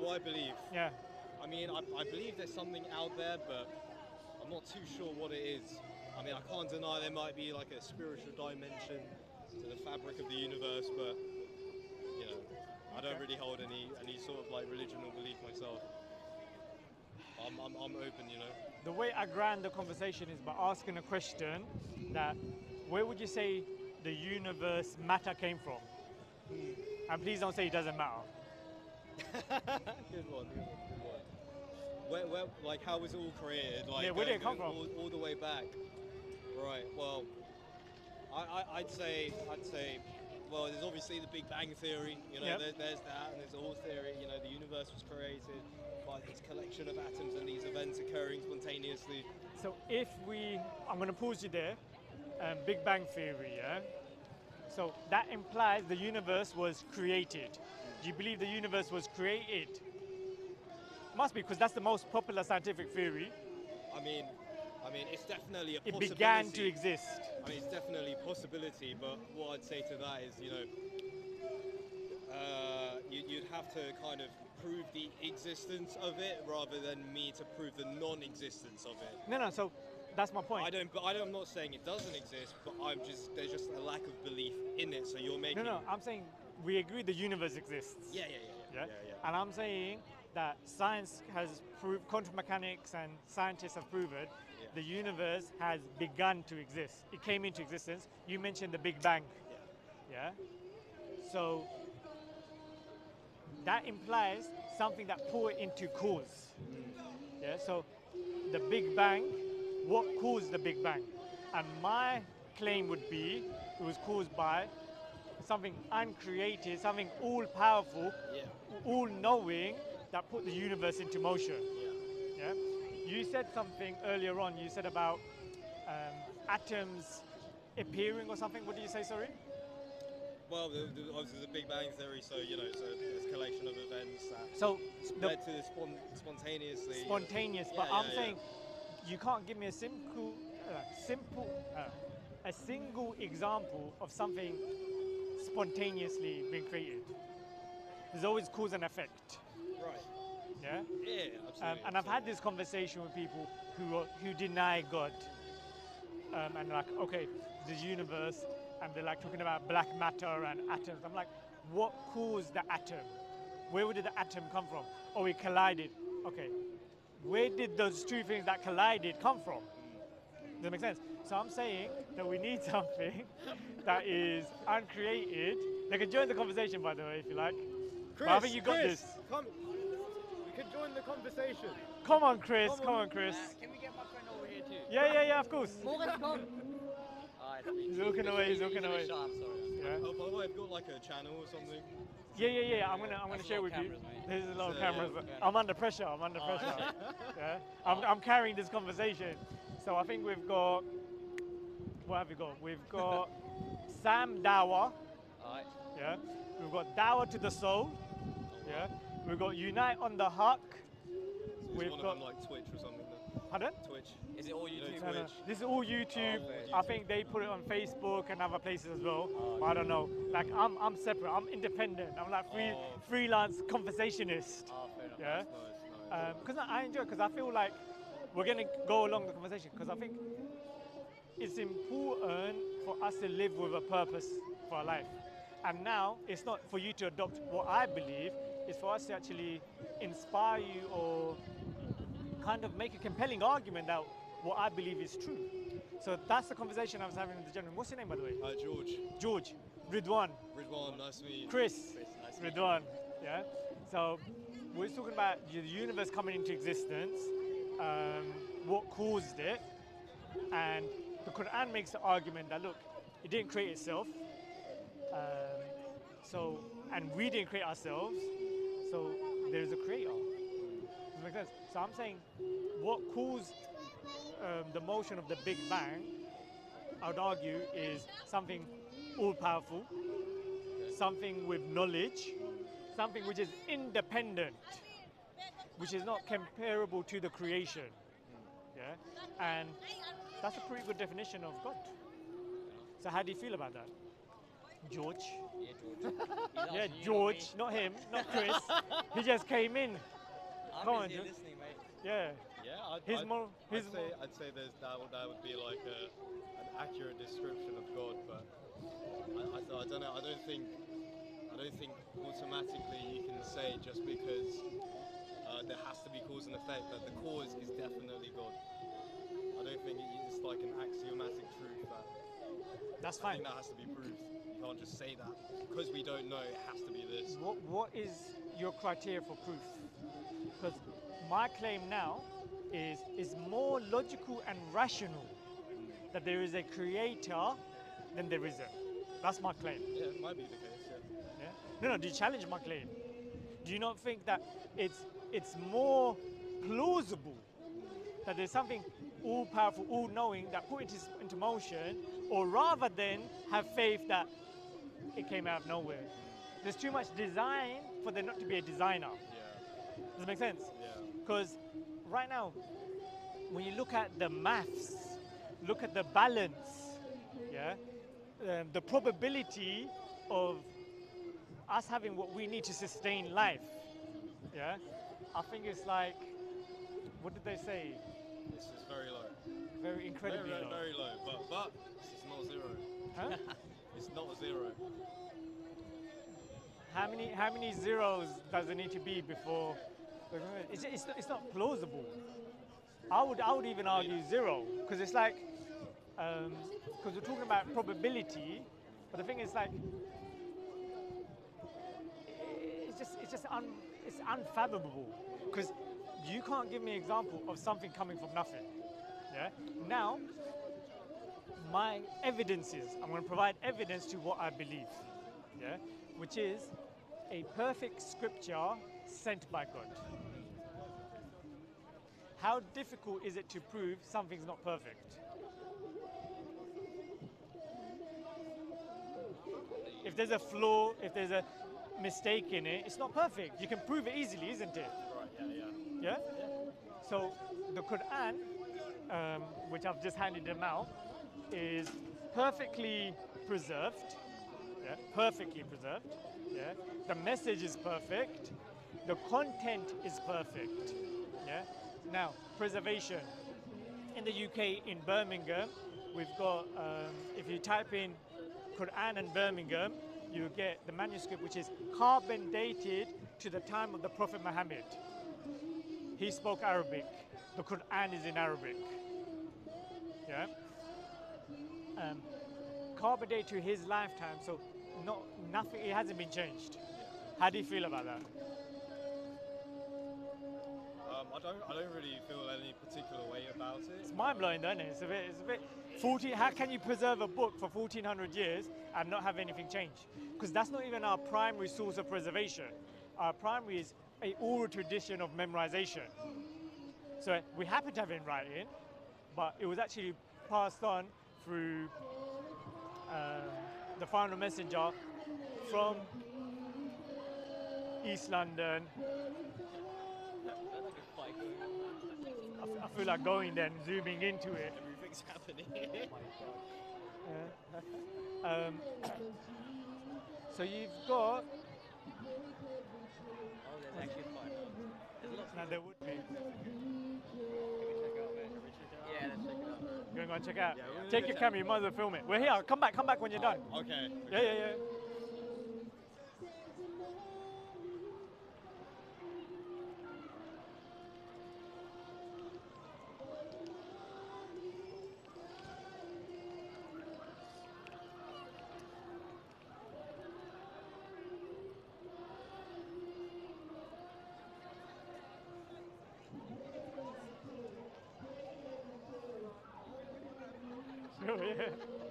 what I believe. Yeah. I mean, I believe there's something out there, but I'm not too sure what it is. I mean, I can't deny there might be like a spiritual dimension to the fabric of the universe, but you know, I don't really hold any sort of like religion or belief myself. I'm open, you know. The way I ground the conversation is by asking a question that where would you say the universe matter came from? And please don't say it doesn't matter. Good one, good one, good one. Where, like, how was it all created? Like, Yeah, where did it come going from? all the way back. Right. Well, I'd say, well, there's obviously the Big Bang Theory. You know, Yep. there's that, and there's the whole theory. You know, the universe was created by this collection of atoms and these events occurring spontaneously. So I'm going to pause you there. Big Bang Theory, yeah? So that implies the universe was created. Do you believe the universe was created? Must be, because that's the most popular scientific theory. I mean, it's definitely a It possibility. began to exist. I mean, it's definitely a possibility, but what I'd say to that is, you know, you'd have to kind of prove the existence of it rather than me to prove the non-existence of it. No, so that's my point. I'm not saying it doesn't exist, but there's just a lack of belief in it. So you're making. No, I'm saying we agree the universe exists. Yeah. And I'm saying that science has proved, quantum mechanics and scientists have proven the universe has begun to exist. It came into existence. You mentioned the Big Bang. Yeah. So that implies something that poured into cause. Yeah. So the Big Bang, what caused the Big Bang? And my claim would be it was caused by something uncreated, something all-powerful, all-knowing that put the universe into motion. Yeah. You said something earlier on. You said about atoms appearing or something. What did you say? Sorry. Well, obviously the Big Bang Theory. So you know, it's a collection of events that led to this spontaneously. Spontaneous, but I'm saying you can't give me a single example of something spontaneously being created. There's always cause and effect. Right. Yeah. Yeah, absolutely. And I've had this conversation with people who deny God, and like, okay, the universe, and they're like talking about black matter and atoms. I'm like, what caused the atom? Where did the atom come from? Oh, it collided. Okay, where did those two things that collided come from? Does that make sense? So I'm saying that we need something that is uncreated. They can join the conversation, by the way, if you like. Chris, But I think you got this. Come. We can join the conversation. Come on, Chris. Come on, Chris. Can we get my friend over here too? Yeah, of course. Morgan, come. Alright, He's walking away. He's walking away. I'm sorry. Yeah. Oh, by the way, I've got like a channel or something. Yeah. I'm gonna share with you. cameras, mate. There's a lot of So, cameras. yeah. I'm under pressure. Yeah. I'm carrying this conversation. So I think we've got. What have we got? We've got Sam Dawah. Alright. Yeah. We've got Dawah to the Soul. Yeah. We've got Unite on the Huck. We've got them like Twitch or something. Pardon? Twitch. Is it all YouTube? No. Twitch. This is all YouTube. Okay. I think they put it on Facebook and other places as well. But I don't know. Like I'm separate. I'm independent. I'm like freelance conversationist. Oh, fair enough. Yeah. Nice. Because I enjoy it because I feel like we're gonna go along the conversation because I think it's important for us to live with a purpose for our life. And now it's not for you to adopt what I believe. It's for us to actually inspire you or kind of make a compelling argument that what I believe is true. So that's the conversation I was having with the gentleman. What's your name, by the way? George. George. Ridwan. Ridwan, nice to meet you. Chris. Nice to meet you. Ridwan. Yeah. So we're talking about the universe coming into existence, what caused it, and the Quran makes the argument that look, it didn't create itself. And we didn't create ourselves. So there's a creator. Does that make sense? So I'm saying what caused the motion of the Big Bang, I would argue, is something all-powerful, something with knowledge, something which is independent, which is not comparable to the creation. Yeah? And that's a pretty good definition of God. So how do you feel about that? George. Yeah, George. He's Yeah, asking you, George, not him, not Chris. He just came in. not me. Come I'm on, busy here George. listening, mate. Yeah. Yeah, His more. His more. I'd say that would be like an accurate description of God, but I don't know. I don't think automatically you can say just because there has to be cause and effect that the cause is definitely God. I don't think it's like an axiomatic truth that That's I fine. think that has to be proved. You can't just say that because we don't know. It has to be this. What is your criteria for proof? Because my claim now is more logical and rational that there is a creator than there isn't. That's my claim. Yeah, it might be the case. Yeah. Yeah? No, do you challenge my claim? Do you not think that it's more plausible that there's something all powerful, all knowing that put it into motion, or rather than have faith that it came out of nowhere? There's too much design for there not to be a designer. Yeah. Does it make sense? Yeah. Because right now, when you look at the maths, look at the balance, yeah, the probability of us having what we need to sustain life, yeah, I think it's like, what did they say? This is very low. Very incredibly low. Very low. But it's not zero. Huh? It's not zero. How many zeros does it need to be before? It's not plausible. I would even argue zero, because it's like, because we're talking about probability, but the thing is like, it's unfathomable, because you can't give me an example of something coming from nothing. Yeah. Now, my evidence is, I'm going to provide evidence to what I believe. Yeah, which is a perfect scripture sent by God. How difficult is it to prove something's not perfect? If there's a flaw, if there's a mistake in it, it's not perfect. You can prove it easily, isn't it? Right. Yeah. Yeah? So the Quran, which I've just handed them out, is perfectly preserved. Yeah? Perfectly preserved. Yeah? The message is perfect. The content is perfect. Yeah? Now, preservation. In the UK, in Birmingham, we've got, if you type in Quran and Birmingham, you get the manuscript which is carbon dated to the time of the Prophet Muhammad. He spoke Arabic. The Quran is in Arabic. Yeah? Carbon dated to his lifetime, so nothing, it hasn't been changed. How do you feel about that? I don't really feel any particular way about it. It's mind-blowing, isn't it? It's a bit 14, how can you preserve a book for 1400 years and not have anything change? Because that's not even our primary source of preservation. Our primary is an oral tradition of memorization. So we happen to have it in writing, but it was actually passed on through the final messenger from East London. I feel like going there and zooming into it. Everything's happening. So you've got. Oh, there's actually fun. There's lots Now of there would be. Yeah, let's check it out. You're going to check out. Yeah, we're gonna Take go your check. camera. You might as well film it. We're here. Come back when you're done. Okay. Yeah. Oh, yeah.